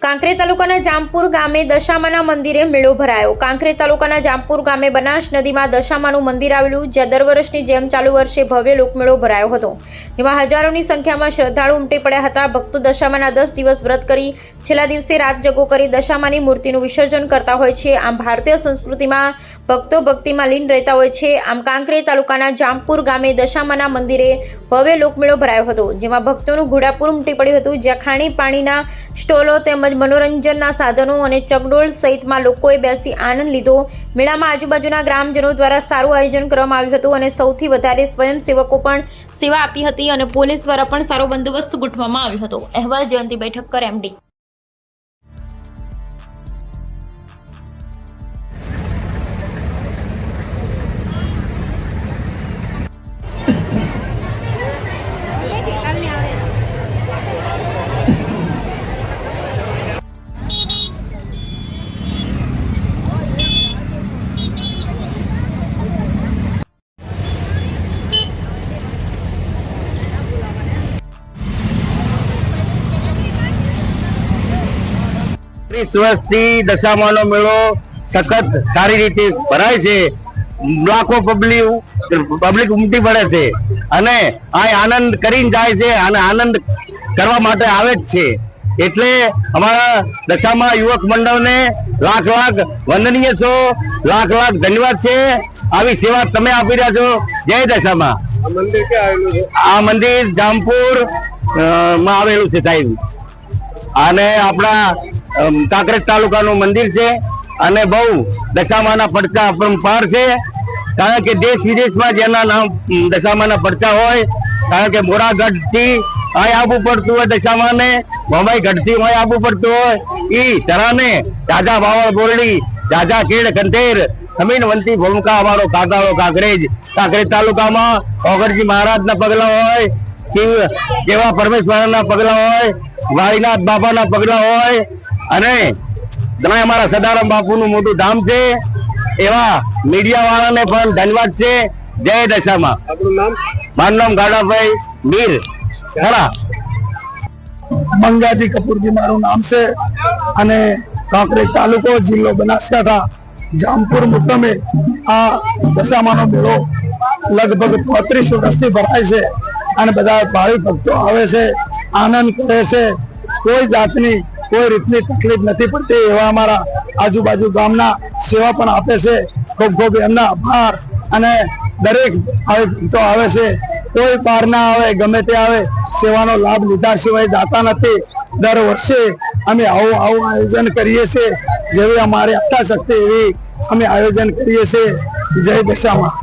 કાંકરેજ તાલુકાના જામપુર ગામે દશામાના મંદિરે મેળો ભરાયો। કાંકરેજ તાલુકાના જામપુર ગામે બનાસ નદીમાં દશામાનું મંદિર આવેલું, જ્યાં દર વર્ષની જેમ ચાલુ વર્ષે ભવ્ય લોકમેળો ભરાયો હતો, જેમાં હજારોની સંખ્યામાં શ્રદ્ધાળુ ઉમટી પડ્યા હતા। ભક્તો દશામાના 10 દિવસ વ્રત કરી છેલ્લા દિવસે રાત જગો કરી દશામાની મૂર્તિનું વિસર્જન કરતા હોય છે। આમ ભારતીય સંસ્કૃતિમાં ભક્તો ભક્તિમાં લીન રહેતા હોય છે। આમ કાંકરેજ તાલુકાના જામપુર ગામે દશામાના મંદિરે ભવ્ય લોકમેળો ભરાયો હતો, જેમાં ભક્તોનું ઘોડાપુર ઉમટી પડ્યું હતું, જ્યાં ખાણી પાણીના સ્ટોલો તેમજ મનોરંજનના સાધનો અને ચકડોળ સહિતમાં લોકોએ બેસી આનંદ લીધો। મેળામાં આજુબાજુના ગ્રામજનો દ્વારા સારું આયોજન કરવામાં આવ્યું હતું અને સૌથી વધારે સ્વયંસેવકો પણ સેવા આપી હતી અને પોલીસ દ્વારા પણ સારો બંદોબસ્ત ગોઠવવામાં આવ્યો હતો। અહેવાલ જયંતિભાઈ ઠક્કર, એમડી। વર્ષથી દશામાનો મેળો સખત સારી રીતે ભરાય છે। લાખો પબ્લિક ઉમટી પડે છે અને આ આનંદ કરીને જાય છે અને આનંદ કરવા માટે આવે જ છે। એટલે અમારા દશામા યુવક મંડળને લાખ લાખ વંદનીય છો, લાખ લાખ ધન્યવાદ છે। આવી સેવા તમે આપી રહ્યા છો। જય દશામા। આ મંદિર જામપુર માં આવેલું છે સાહેબ, અને આપણા કાંકરેજ તાલુકાનું મંદિર છે અને બહુ દશામાના પડતા અપરંપાર છે। કારણ કે દેશ વિદેશમાં જેના નામ દશામાના પડતા હોય, કારણ કે મોરાગઢ થી અહીં આવવું પડતું હોય દશામાને, મુંબઈ ગઢથી અહીં આવવું પડતું હોય, ઈ તરાને રાજા બાવળ બોરડી રાજા કેડ કંઠેર સમીનવંતી ભૂમિકા અમારો કાકાળો કાંકરેજ તાલુકામાં ઓગણજી મહારાજના પગલા હોય, શિવ જેવા પરમેશ્વરના પગલા હોય, વાળીનાથ બાપાના પગલા હોય અને તમે અમારા સદારામ બાપુનું મોટું ધામ છે। એવા મીડિયા વાળાને પણ ધન્યવાદ છે। જય દશામાં। મારું નામ ગાડાભાઈ મીર ખરા, મંગાજી કપૂરજી મારું નામ છે અને કાંકરેજ તાલુકો જિલ્લો બનાસકાંઠા જામપુર મુકામે આ દશામાનો મેળો લગભગ 35 વર્ષથી ભરાય છે અને બધા ભાવિક ભક્તો આવે છે, આનંદ કરે છે। કોઈ જાતની કોઈ રીતની તકલીફ નથી પડતી એવા અમારા આજુબાજુ ગામના સેવા પણ આપે છે। ખૂબ ખૂબ એમના આભાર। અને દરેક ભક્તો આવે છે, કોઈ પાર ના આવે, ગમે તે આવે, સેવાનો લાભ લીધા સિવાય જાતા નથી। દર વર્ષે અમે આવું આયોજન કરીએ છીએ, જેવી અમારી યથાશક્તિ એવી અમે આયોજન કરીએ છીએ। જય દશામાં।